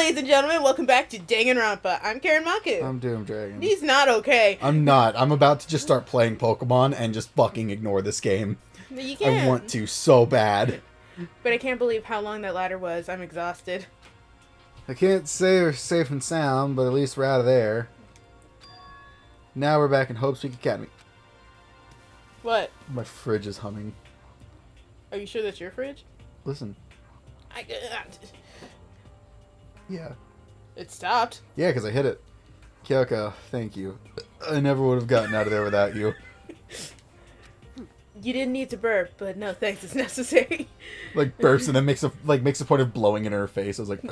ladies and gentlemen. Welcome back to Danganronpa. I'm Karen Maku. I'm Doom Dragon. He's not okay. I'm not. I'm about to just start playing Pokemon and just fucking ignore this game. You can't. I want to so bad. But I can't believe how long that ladder was. I'm exhausted. I can't say we're safe and sound, but at least we're out of there. Now we're back in Hope Peak Academy. What? My fridge is humming. Are you sure that's your fridge? Listen. Yeah. It stopped. Yeah, because I hit it. Kyoko, thank you. I never would have gotten out of there without you. You didn't need to burp, but no thanks, it's necessary. Like burps and then makes a point of blowing in her face. I was like,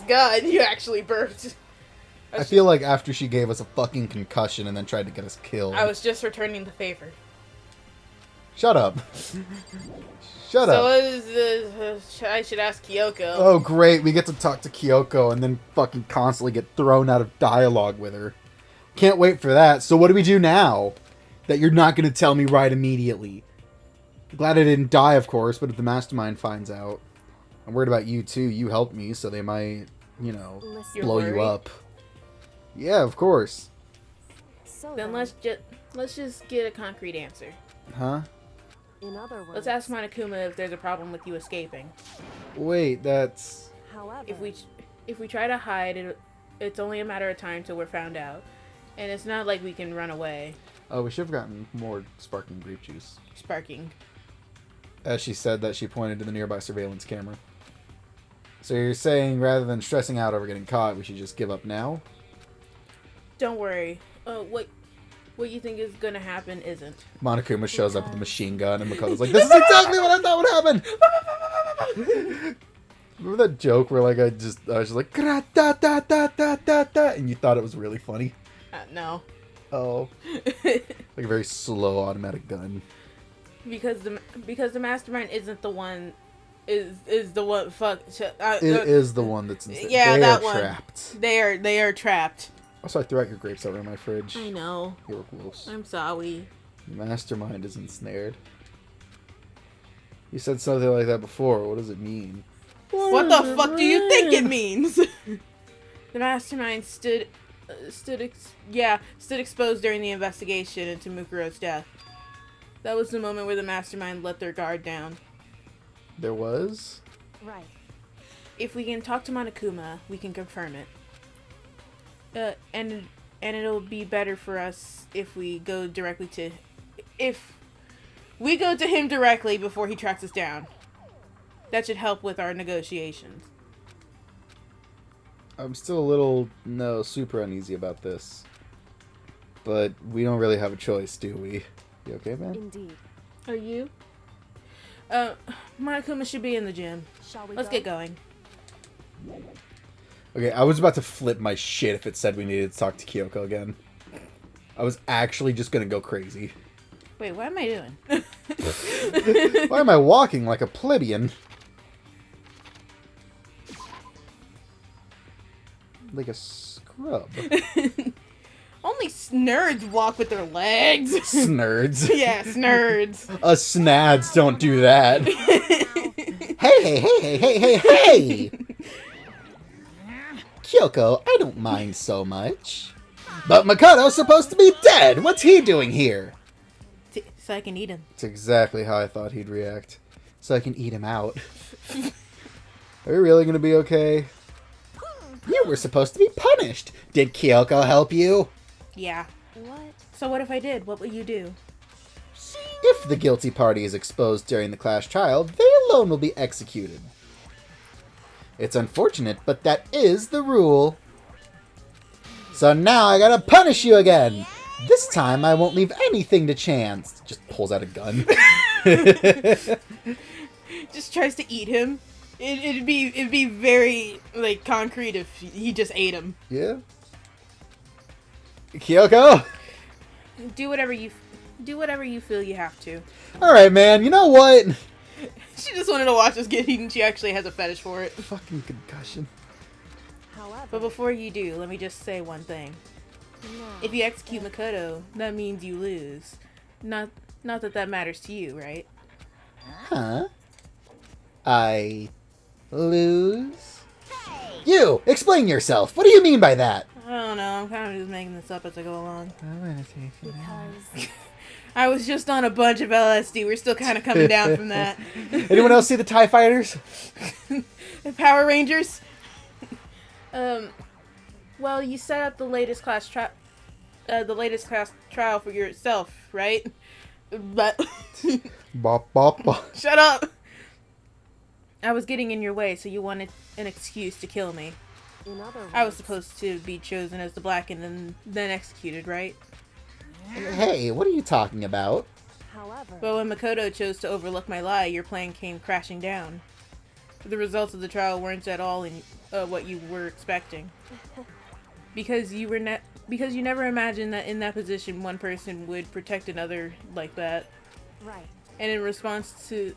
God, you actually burped. I feel like after she gave us a fucking concussion and then tried to get us killed. I was just returning the favor. Shut up. Shut up. So what is I should ask Kyoko. Oh great, we get to talk to Kyoko and then fucking constantly get thrown out of dialogue with her. Can't wait for that. So what do we do now? That you're not going to tell me right immediately. Glad I didn't die, of course, but if the mastermind finds out. I'm worried about you too. You helped me, so they might, you know, blow you up. Yeah, of course. So then let's just get a concrete answer. Huh? In other words, Let's ask Monokuma if there's a problem with you escaping. Wait, that's... However, If we try to hide, it's only a matter of time till we're found out. And it's not like we can run away. Oh, we should have gotten more sparkling grape juice. Sparking. As she said that, she pointed to the nearby surveillance camera. So you're saying rather than stressing out over getting caught, we should just give up now? Don't worry. What you think is gonna happen isn't. Monokuma shows up with a machine gun, and Makoto's like, "This is exactly what I thought would happen." Remember that joke where like I was just like, "Da da da da da da," and you thought it was really funny? No. Oh, like a very slow automatic gun. Because the mastermind isn't the one. Is the one It is the one that's insane. Yeah, they that are one. Trapped. They are trapped. Also, I threw out your grapes over in my fridge. I know. You were close. I'm sorry. Mastermind is ensnared. You said something like that before. What does it mean? What the fuck do you think it means? The mastermind stood exposed during the investigation into Mukuro's death. That was the moment where the mastermind let their guard down. There was? right. If we can talk to Monokuma, we can confirm it. And it'll be better for us if we go directly to... If we go to him directly before he tracks us down. That should help with our negotiations. I'm still a little, super uneasy about this. But we don't really have a choice, do we? You okay, man? Indeed. Are you? Monokuma should be in the gym. Shall we Let's go? get going. Okay, I was about to flip my shit if it said we needed to talk to Kyoko again. I was actually just gonna go crazy. Wait, what am I doing? Why am I walking like a plebeian? Like a scrub. Only nerds walk with their legs. Snerds. Yes, nerds. Us snads don't do that. Hey! Kyoko, I don't mind so much. But Makoto's supposed to be dead! What's he doing here? So I can eat him. It's exactly how I thought he'd react. So I can eat him out. Are we really gonna be okay? You were supposed to be punished! Did Kyoko help you? Yeah. What? So what if I did? What will you do? If the guilty party is exposed during the class trial, they alone will be executed. It's unfortunate, but that is the rule. So now I gotta punish you again! This time I won't leave anything to chance. Just pulls out a gun. Just tries to eat him. It'd be very like concrete if he just ate him. Yeah. Kyoko? Do whatever you feel you have to. Alright, man, you know what? She just wanted to watch us get eaten. She actually has a fetish for it. Fucking concussion. However, But before you do, let me just say one thing. no. If you execute Makoto, that means you lose. Not that matters to you, right? Huh? I lose? You! Explain yourself! What do you mean by that? I don't know. I'm kind of just making this up as I go along. Because I was just on a bunch of LSD. We're still kind of coming down from that. Anyone else see the TIE Fighters? The Power Rangers. Well, you set up the latest class trial for yourself, right? But Bop, bop, bop. shut up. I was getting in your way, so you wanted an excuse to kill me. in other words, I was supposed to be chosen as the Blackened and then executed, right? Hey, what are you talking about? however, But when Makoto chose to overlook my lie, your plan came crashing down. The results of the trial weren't at all in what you were expecting. Because you never imagined that in that position one person would protect another like that. right, And in response to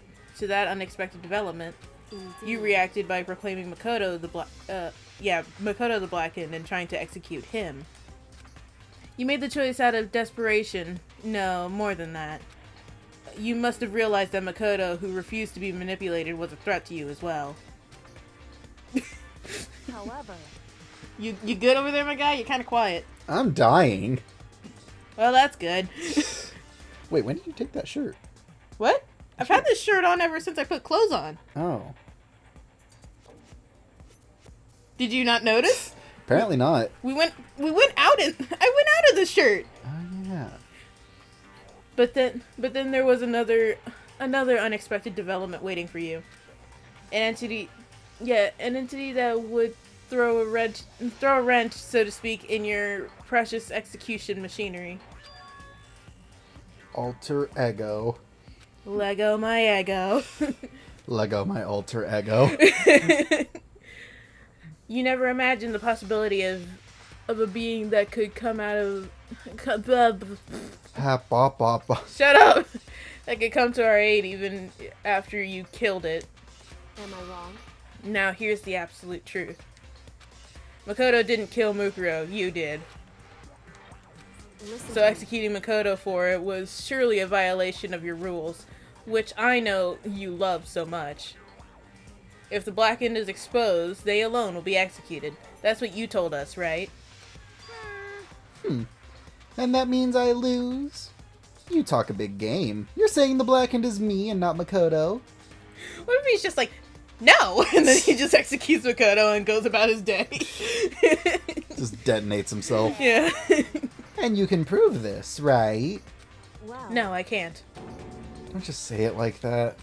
that unexpected development, indeed. you reacted by proclaiming Makoto the Blackened and trying to execute him. You made the choice out of desperation. No, more than that. You must have realized that Makoto, who refused to be manipulated, was a threat to you as well. However, You good over there, my guy? You're kind of quiet. I'm dying. Well, that's good. Wait, when did you take that shirt? What? I've had this shirt on ever since I put clothes on. Oh. Did you not notice? Apparently not. We went out in I went out of the shirt. Oh, yeah. But then there was another unexpected development waiting for you. An entity that would throw a wrench, so to speak, in your precious execution machinery. Alter ego. Lego my ego. Lego my alter ego. You never imagined the possibility of a being that could come out of Ha, bop, bop, bop. shut up. That could come to our aid even after you killed it. am I wrong? Now here's the absolute truth. Makoto didn't kill Mukuro, you did. Listen So to me. executing Makoto for it was surely a violation of your rules, which I know you love so much. If the Blackened is exposed, they alone will be executed. That's what you told us, right? And that means I lose? You talk a big game. You're saying the Blackened is me and not Makoto. What if he's just like, no! And then he just executes Makoto and goes about his day. Just detonates himself. Yeah. And you can prove this, right? Well, No, I can't. Don't just say it like that.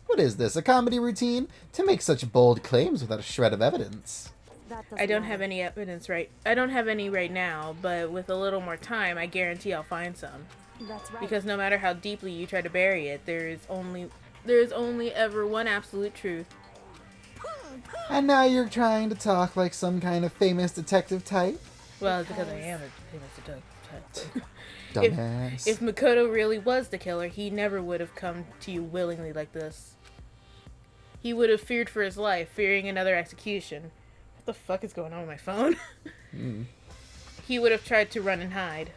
What is this, a comedy routine? To make such bold claims without a shred of evidence. that doesn't I don't matter. have any evidence I don't have any right now, but with a little more time, I guarantee I'll find some. That's right. Because no matter how deeply you try to bury it, there is only ever one absolute truth. And now you're trying to talk like some kind of famous detective type? Well, it's because I am a famous detective. Dumbass. If Makoto really was the killer, he never would have come to you willingly like this. He would have feared for his life, fearing another execution. What the fuck is going on with my phone? He would have tried to run and hide.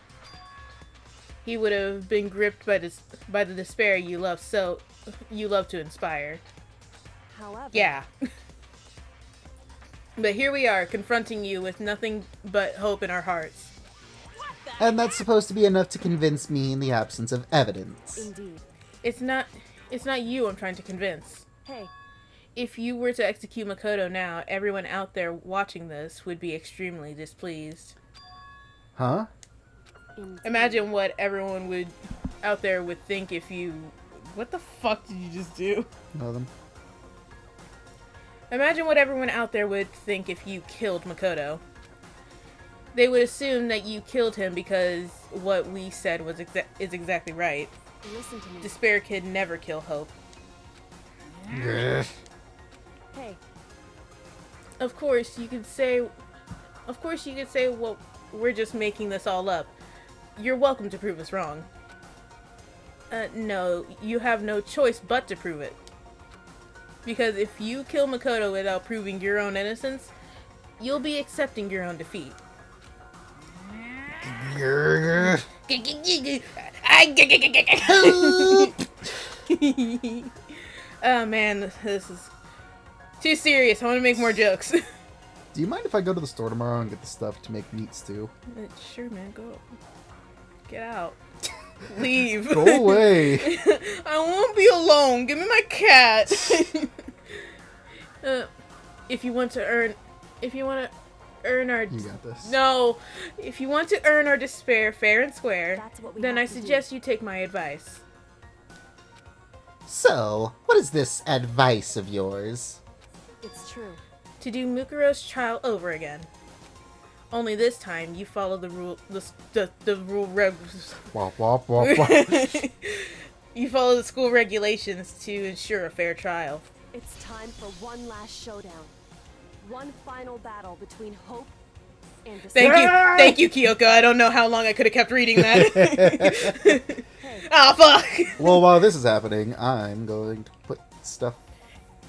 He would have been gripped by the despair you love to inspire. However, Yeah. But here we are, confronting you with nothing but hope in our hearts. And that's supposed to be enough to convince me in the absence of evidence. indeed. It's not you I'm trying to convince. Hey, If you were to execute Makoto now, everyone out there watching this would be extremely displeased. Huh? indeed. Imagine what everyone out there would think if you... What the fuck did you just do? Know them. Imagine what everyone out there would think if you killed Makoto. They would assume that you killed him because what we said is exactly right. Listen to me. Despair could never kill hope. Hey, Of course, you could say, well, we're just making this all up. You're welcome to prove us wrong. No, you have no choice but to prove it. Because if you kill Makoto without proving your own innocence, you'll be accepting your own defeat. Oh man, this is too serious. I want to make more jokes. Do you mind if I go to the store tomorrow and get the stuff to make meat stew? Sure, man. Go. Get out. Leave. Go away. I won't be alone. Give me my cat. If you want to earn our You got this. no, if you want to earn our despair fair and square, That's what we then have I to do. suggest you take my advice. So, what is this advice of yours? It's true. To do Mukuro's trial over again. Only this time you follow the rule the rule Wop, wop, wop, wop. you follow the school regulations to ensure a fair trial. It's time for one last showdown. One final battle between hope and despair. Thank you, Kyoko. I don't know how long I could have kept reading that. Hey, Oh fuck. Well, while this is happening, I'm going to put stuff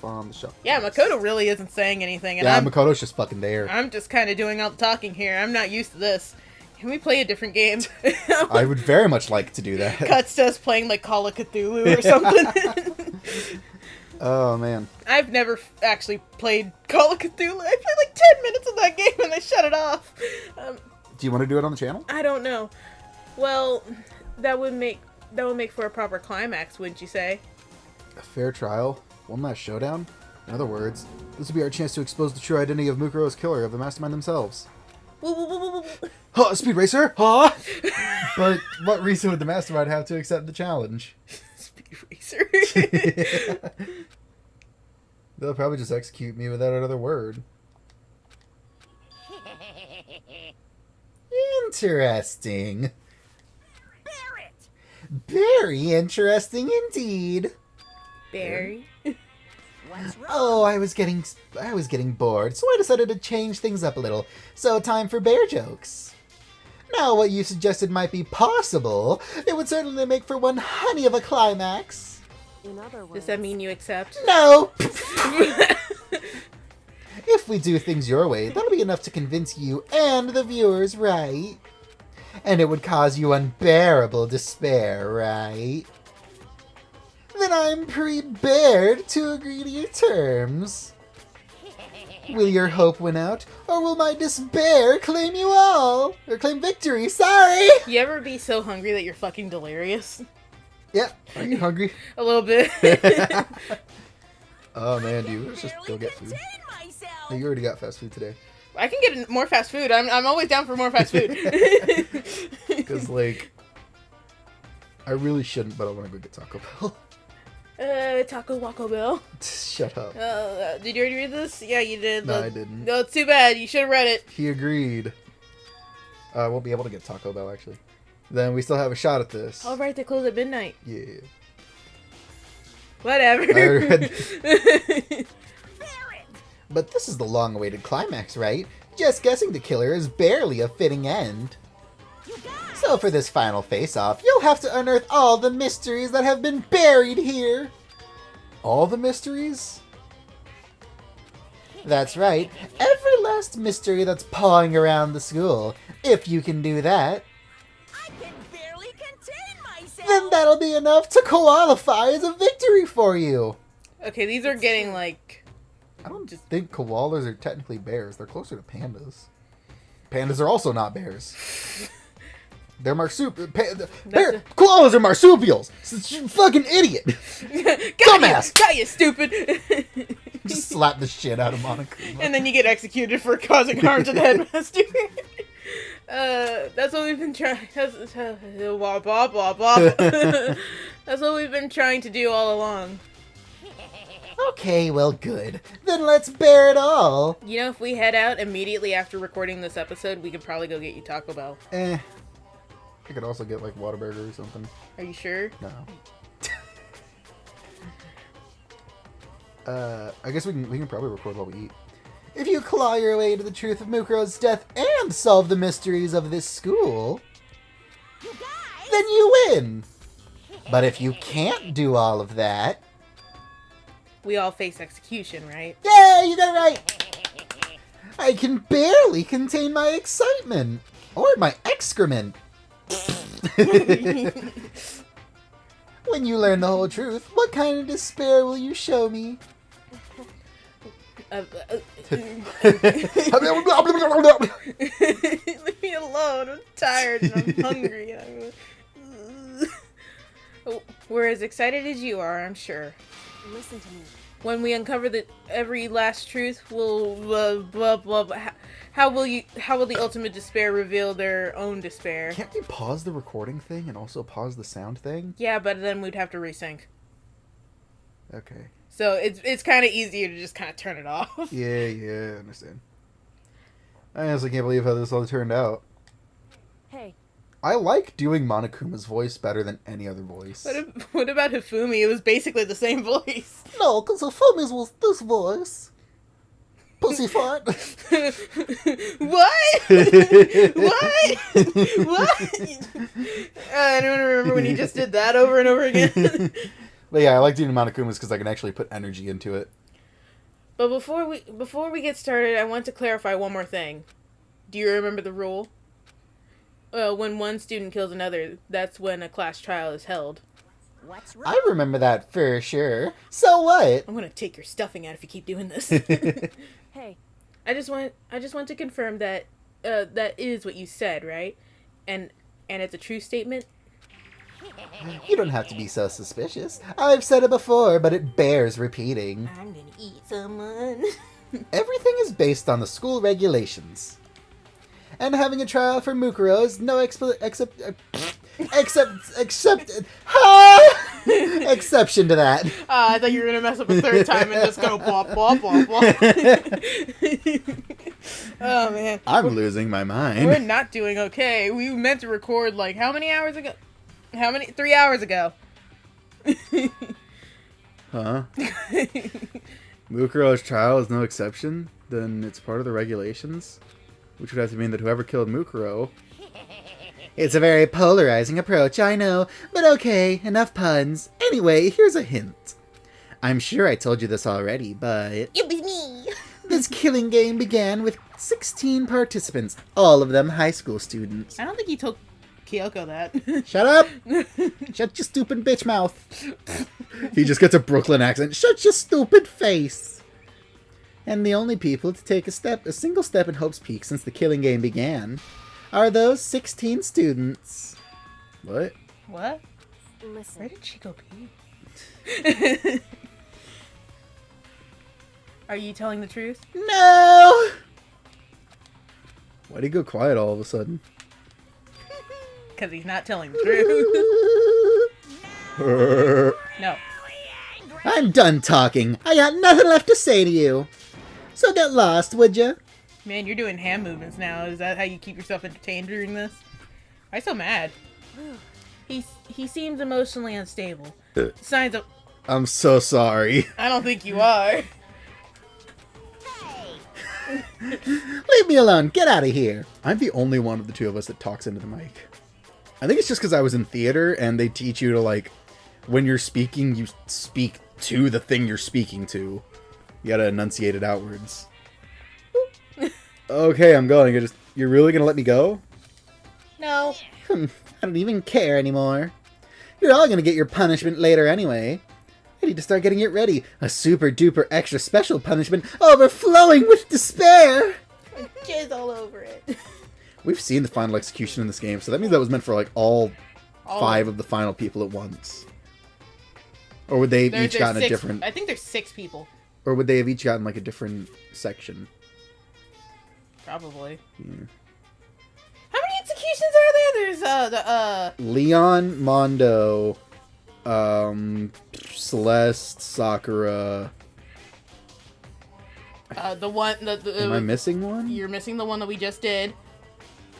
on the shelf. Yeah, Makoto really isn't saying anything, and Yeah, I'm Makoto's just fucking there. I'm just kind of doing all the talking here. I'm not used to this. Can we play a different game? I would very much like to do that. Cuts to us playing like Call of Cthulhu or something. Oh, man. I've never actually played Call of Cthulhu. I played like 10 minutes of that game and I shut it off. Do you want to do it on the channel? I don't know. Well, that would make for a proper climax, wouldn't you say? A fair trial? One last showdown? In other words, this would be our chance to expose the true identity of Mukuro's killer, of the mastermind themselves. Woo, woo, woo, woo, woo. Huh, Speed Racer? Huh? But what reason would the mastermind have to accept the challenge? Speed Racer. They'll probably just execute me without another word. Interesting. Very interesting indeed. Barry. Oh, I was getting bored, so I decided to change things up a little. So time for bear jokes. Now, what you suggested might be possible. It would certainly make for one honey of a climax. in other words, Does that mean you accept? No! If we do things your way, that'll be enough to convince you and the viewers, right? And it would cause you unbearable despair, right? Then I'm prepared to agree to your terms. Will your hope win out, or will my despair claim you all? Or claim victory, sorry! You ever be so hungry that you're fucking delirious? Yeah. Are you hungry? A little bit. Oh, man, dude. Let's just go get food. No, you already got fast food today. I can get more fast food. I'm always down for more fast food. Because, like, I really shouldn't, but I want to go get Taco Bell. Taco Waco Bell. Shut up. Did you already read this? Yeah, you did. No, I didn't. No, it's too bad. You should have read it. He agreed. I won't be able to get Taco Bell, actually. Then we still have a shot at this. All right, they close at midnight. Yeah. Whatever. I read- But this is the long-awaited climax, right? Just guessing the killer is barely a fitting end. So for this final face-off, you'll have to unearth all the mysteries that have been buried here. All the mysteries? That's right, every last mystery that's pawing around the school. If you can do that, I can barely contain myself. then that'll be enough to qualify as a victory for you. Okay, these are getting like. I don't just think koalas are technically bears. They're closer to pandas. Pandas are also not bears. They're koalas are marsupials. You fucking idiot. Dumbass. Got you, stupid. Just slap the shit out of Monokuma. And then you get executed for causing harm to the headmaster. That's what we've been trying. Blah, blah, blah, blah. That's what we've been trying to do all along. Okay, well, good. Then let's bear it all. You know, if we head out immediately after recording this episode, we could probably go get you Taco Bell. I could also get like Whataburger or something. Are you sure? No. I guess we can probably record while we eat. If you claw your way to the truth of Mukuro's death and solve the mysteries of this school, then you win. But if you can't do all of that, We all face execution, right? yeah, you got it right. I can barely contain my excitement or my excrement. When you learn the whole truth, what kind of despair will you show me? Leave me alone. I'm tired and I'm hungry. We're as excited as you are, I'm sure. Listen to me. When we uncover every last truth, we'll blah blah blah. How will the ultimate despair reveal their own despair? Can't we pause the recording thing and also pause the sound thing? Yeah, but then we'd have to resync. Okay. So it's kind of easier to just kind of turn it off. Yeah, I understand. I honestly can't believe how this all turned out. Hey, I like doing Monokuma's voice better than any other voice. What about Hifumi? It was basically the same voice. No, because Hifumi's was this voice. Pussy fart. What? What? I don't remember when he just did that over and over again. But yeah, I like doing Monokuma's because I can actually put energy into it. But before we get started, I want to clarify one more thing. Do you remember the rule? When one student kills another, that's when a class trial is held. What's wrong? I remember that for sure. So what? I'm gonna take your stuffing out if you keep doing this. hey, I just want to confirm that that is what you said, right? And it's a true statement. You don't have to be so suspicious. I've said it before, but it bears repeating. I'm gonna eat someone. Everything is based on the school regulations. And having a trial for Mukuro is no exception to that. I thought you were gonna mess up a third time and just go blah blah blah blah. Oh man, I'm losing my mind. we're not doing okay. We meant to record like how many hours ago? 3 hours ago. Huh? Mukuro's trial is no exception? Then it's part of the regulations? Which would have to mean that whoever killed Mukuro... It's a very polarizing approach, I know, but okay, enough puns. Anyway, here's a hint. I'm sure I told you this already, but... It was me. This killing game began with 16 participants, all of them high school students. I don't think you told Kyoko that. Shut up! Shut your stupid bitch mouth. He just gets a Brooklyn accent. Shut your stupid face. And the only people to take a single step in Hope's Peak since the killing game began are those 16 students. What? What? listen. Where did she go pee? Are you telling the truth? No! Why'd he go quiet all of a sudden? Because he's not telling the truth. No. I'm done talking. I got nothing left to say to you. So get lost, would you? Man, you're doing hand movements now. Is that how you keep yourself entertained during this? Why so mad? He seems emotionally unstable. Signs of... I'm so sorry. I don't think you are. Leave me alone. Get out of here. I'm the only one of the two of us that talks into the mic. I think it's just because I was in theater and they teach you to, like, when you're speaking, you speak to the thing you're speaking to. You gotta enunciate it outwards. Okay, I'm going. You're really gonna let me go? No. I don't even care anymore. You're all gonna get your punishment later anyway. I need to start getting it ready. A super duper extra special punishment overflowing with despair. Jizz all over it. We've seen the final execution in this game, so that means that was meant for, like, all 5 of the final people at once. Or would they have each gotten a different... I think there's 6 people. Or would they have each gotten, like, a different section? Probably. Yeah. How many executions are there? There's, Leon, Mondo, Celeste, Sakura... the one... Am I missing one? You're missing the one that we just did.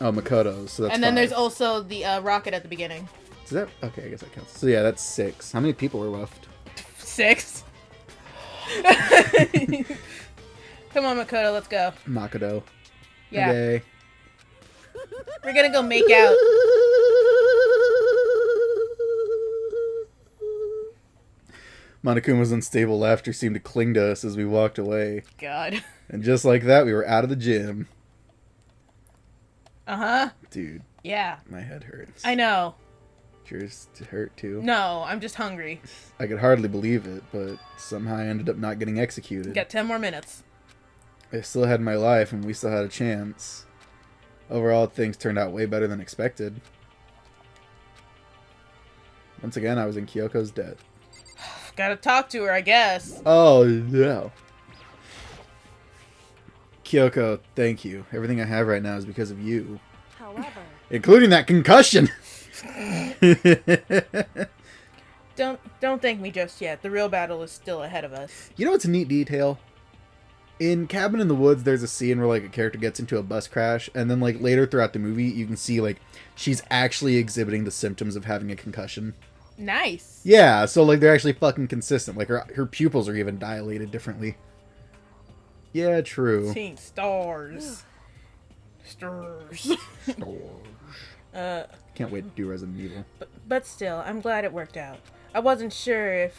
Oh, Makoto's, so that's And then 5. there's also the rocket at the beginning. Is that... Okay, I guess that counts. So yeah, that's 6. How many people are left? 6. Come on, Makoto, let's go. Makoto. Yeah. Okay. We're gonna go make out. Monokuma's unstable laughter seemed to cling to us as we walked away. God. And just like that, we were out of the gym. Uh-huh. Dude, Yeah. my head hurts. I know. pictures to hurt too. No, I'm just hungry. I could hardly believe it, but somehow I ended up not getting executed. Got 10 more minutes. I still had my life, and we still had a chance. Overall, things turned out way better than expected. Once again, I was in Kyoko's debt. Gotta talk to her, I guess. Oh, no. Kyoko, thank you. Everything I have right now is because of you. However, Including that concussion! Don't thank me just yet. The real battle is still ahead of us. You know what's a neat detail? In Cabin in the Woods, there's a scene where, like, a character gets into a bus crash, and then, like, later throughout the movie, you can see, like, she's actually exhibiting the symptoms of having a concussion. Nice. Yeah, so, like, they're actually fucking consistent. Like, her pupils are even dilated differently. Yeah, true. Seeing stars. Stars. Can't wait to do Resident Evil. But still, I'm glad it worked out. I wasn't sure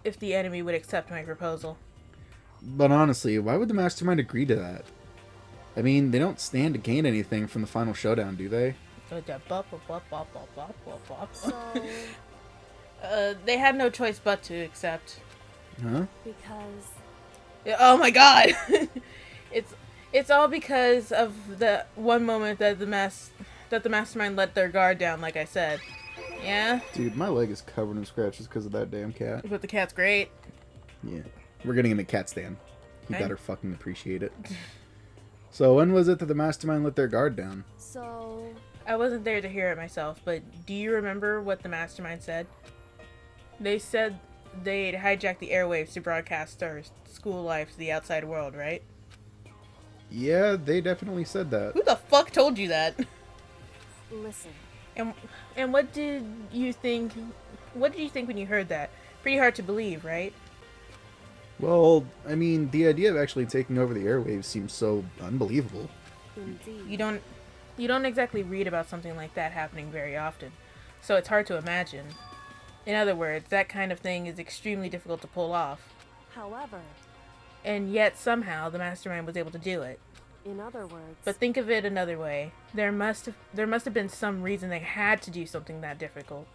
if the enemy would accept my proposal. But honestly, why would the Mastermind agree to that? I mean, they don't stand to gain anything from the final showdown, do they? so They had no choice but to accept. Huh? because Oh my god! It's all because of the one moment that the Mastermind let their guard down, like I said. Yeah? Dude, my leg is covered in scratches because of that damn cat. But the cat's great. Yeah. We're getting in a cat stand. You Okay. better fucking appreciate it. So when was it that the Mastermind let their guard down? so I wasn't there to hear it myself, but do you remember what the Mastermind said? They said they'd hijacked the airwaves to broadcast our school life to the outside world, right? Yeah, they definitely said that. Who the fuck told you that? listen. And what did you think? What did you think when you heard that? Pretty hard to believe, right? Well, I mean, the idea of actually taking over the airwaves seems so unbelievable. Indeed. You don't exactly read about something like that happening very often, so it's hard to imagine. In other words, that kind of thing is extremely difficult to pull off, However, and yet somehow the Mastermind was able to do it. in other words, But think of it another way. There must have been some reason they had to do something that difficult.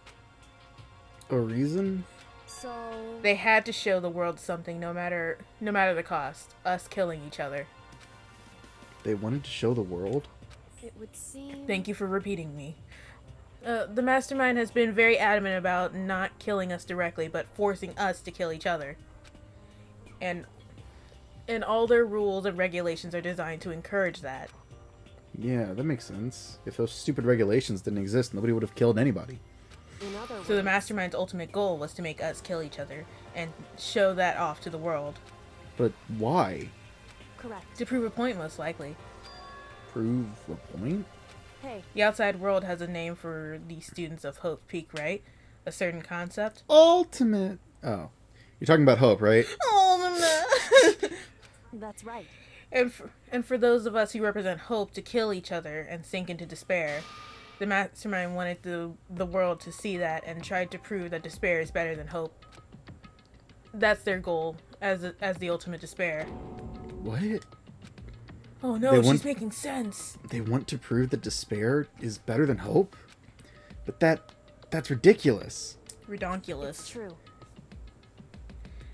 A reason? so They had to show the world something, no matter the cost. Us killing each other. They wanted to show the world? it would seem Thank you for repeating me. The Mastermind has been very adamant about not killing us directly, but forcing us to kill each other. And all their rules and regulations are designed to encourage that. Yeah, that makes sense. If those stupid regulations didn't exist, nobody would have killed anybody. in other words, So the Mastermind's ultimate goal was to make us kill each other and show that off to the world. But why? correct. To prove a point, most likely. Prove a point? Hey, The outside world has a name for the students of Hope Peak, right? A certain concept. Ultimate. Oh. You're talking about Hope, right? that's right. And for those of us who represent hope to kill each other and sink into despair, the Mastermind wanted the world to see that and tried to prove that despair is better than hope. That's their goal as the ultimate despair. What? Oh no, They she's want- making sense. They want to prove that despair is better than hope? But that's ridiculous. It's Redonkulous. true.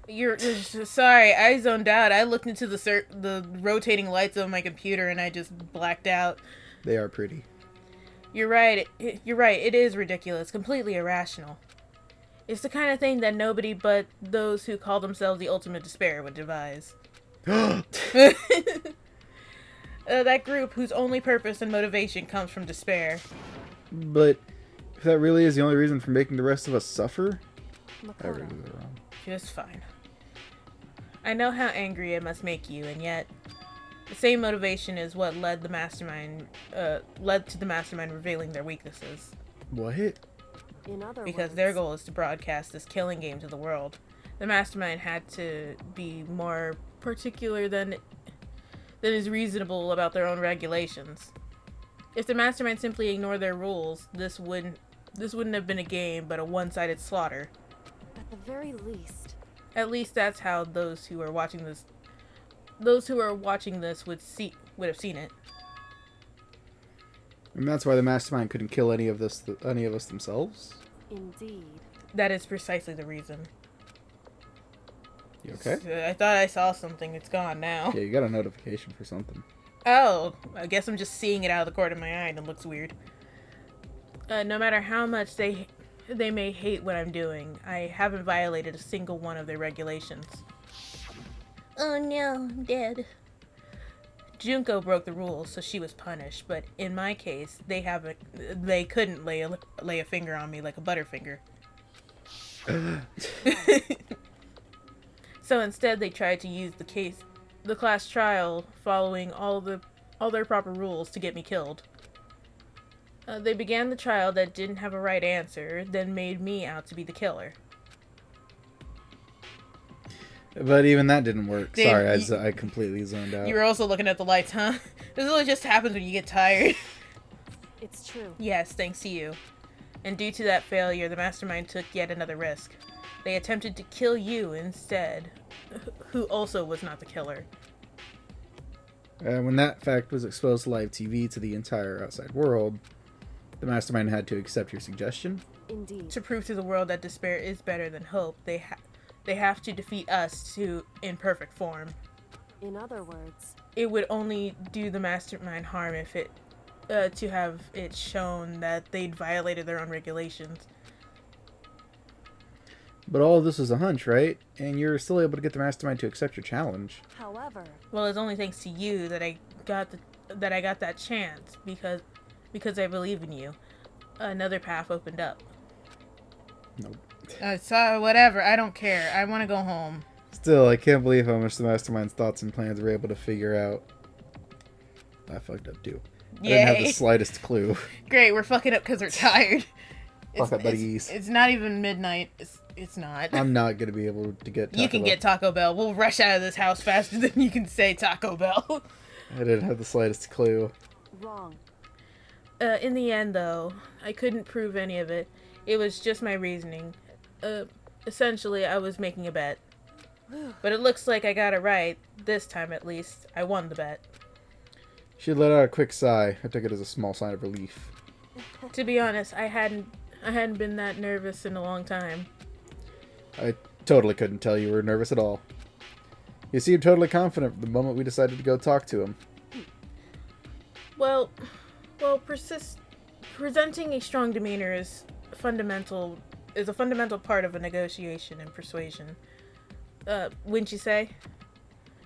You're sorry, I zoned out. I looked into the rotating lights of my computer and I just blacked out. They are pretty. You're right. You're right. It is ridiculous, completely irrational. It's the kind of thing that nobody but those who call themselves the ultimate despair would devise. That group whose only purpose and motivation comes from despair. But if that really is the only reason for making the rest of us suffer, I Makoto, really did it wrong. Just fine. I know how angry it must make you, and yet the same motivation is what led to the Mastermind revealing their weaknesses. What? in other Because words, their goal is to broadcast this killing game to the world. The Mastermind had to be more particular than is reasonable about their own regulations. If the Mastermind simply ignored their rules, this wouldn't have been a game, but a one-sided slaughter. at the very least, At least that's how those who are watching this would have seen it. And that's why the Mastermind couldn't kill any of us themselves? Indeed. That is precisely the reason. You okay? I thought I saw something. It's gone now. Yeah, you got a notification for something. Oh, I guess I'm just seeing it out of the corner of my eye and it looks weird. No matter how much they may hate what I'm doing, I haven't violated a single one of their regulations. Oh no, I'm dead. Junko broke the rules, so she was punished, but in my case, they couldn't lay a finger on me like a butterfinger. So instead they tried to use the class trial following all their proper rules to get me killed. They began the trial that didn't have a right answer, then made me out to be the killer. But even that didn't work. Dave, Sorry, I completely zoned out. You were also looking at the lights, huh? This really just happens when you get tired. It's true. Yes, thanks to you. And due to that failure, the mastermind took yet another risk. They attempted to kill you instead, who also was not the killer. When that fact was exposed to live TV to the entire outside world, the mastermind had to accept your suggestion. Indeed. To prove to the world that despair is better than hope, they have to defeat us in perfect form. In other words, It would only do the mastermind harm if to have it shown that they'd violated their own regulations. But all of this was a hunch, right? And you're still able to get the mastermind to accept your challenge. however, Well, it's only thanks to you that I got that chance because I believe in you. Another path opened up. Nope. So whatever. I don't care. I want to go home. Still, I can't believe how much the mastermind's thoughts and plans were able to figure out. I fucked up too. I didn't have the Yay. slightest clue. Great. We're fucking up because we're tired. Fuck up, buddies. It's not even midnight. It's not. I'm not gonna be able to get Taco You can Bell. get Taco Bell. We'll rush out of this house faster than you can say Taco Bell. I didn't have the slightest clue. wrong. In the end, though, I couldn't prove any of it. It was just my reasoning. Essentially, I was making a bet. But it looks like I got it right. This time, at least. I won the bet. She let out a quick sigh. I took it as a small sign of relief. To be honest, I hadn't been that nervous in a long time. I totally couldn't tell you were nervous at all. You seemed totally confident from the moment we decided to go talk to him. Well, presenting a strong demeanor is a fundamental part of a negotiation and persuasion. Wouldn't you say?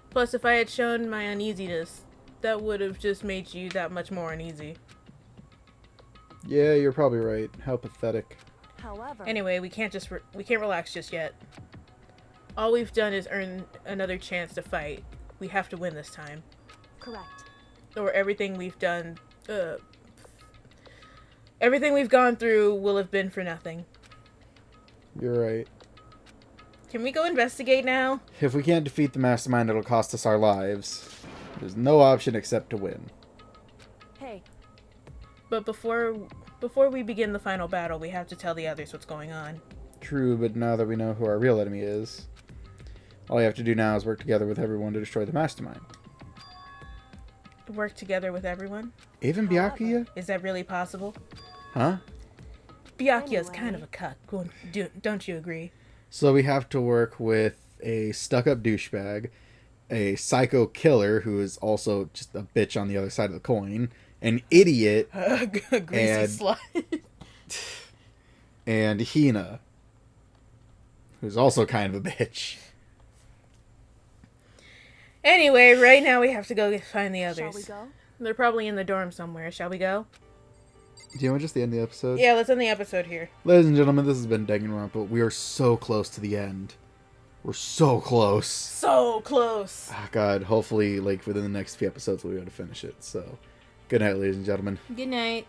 Plus, if I had shown my uneasiness, that would have just made you that much more uneasy. Yeah, you're probably right. How pathetic. However, Anyway, we can't relax just yet. All we've done is earn another chance to fight. We have to win this time. correct. Or everything we've gone through will have been for nothing. You're right. Can we go investigate now? If we can't defeat the mastermind, it'll cost us our lives. There's no option except to win. Hey, But before we begin the final battle, we have to tell the others what's going on. True, but now that we know who our real enemy is, all you have to do now is work together with everyone to destroy the mastermind. Work together with everyone? Even Byakuya? Is that really possible? Huh? Byakuya's Anyway. kind of a cuck, don't you agree? So we have to work with a stuck-up douchebag, a psycho killer who is also just a bitch on the other side of the coin, an idiot, Greasy And- slut. and Hina, who's also kind of a bitch. Anyway, right now we have to go find the shall we others. go? They're probably in the dorm somewhere. Shall we go? Do you want just the end of the episode? Yeah, let's end the episode here. Ladies and gentlemen, this has been Danganronpa. We are so close to the end. We're so close. So close. Oh, God, hopefully, like, within the next few episodes, we'll be able to finish it. So, good night, ladies and gentlemen. Good night.